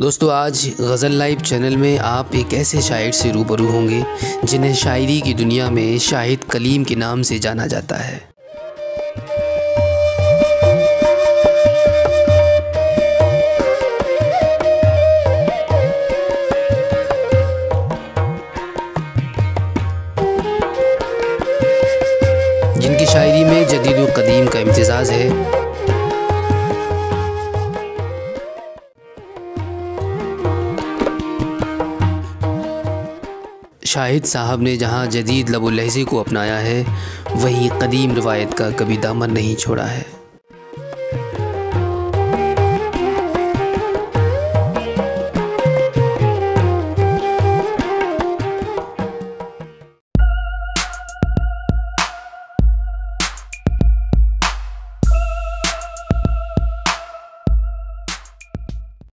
दोस्तों, आज गज़ल live channel में आप एक ऐसे शायर से रूबरू होंगे जिन्हें शायरी की दुनिया में शाहिद कलीम के नाम से जाना जाता है। जिनकी शायरी में जदीद व कदीम का इम्तिज़ाज है। शाहिद साहब ने जहाँ जदीद लबो लहज़े को अपनाया है, वहीं कदीम रिवायत का कभी दामन नहीं छोड़ा है।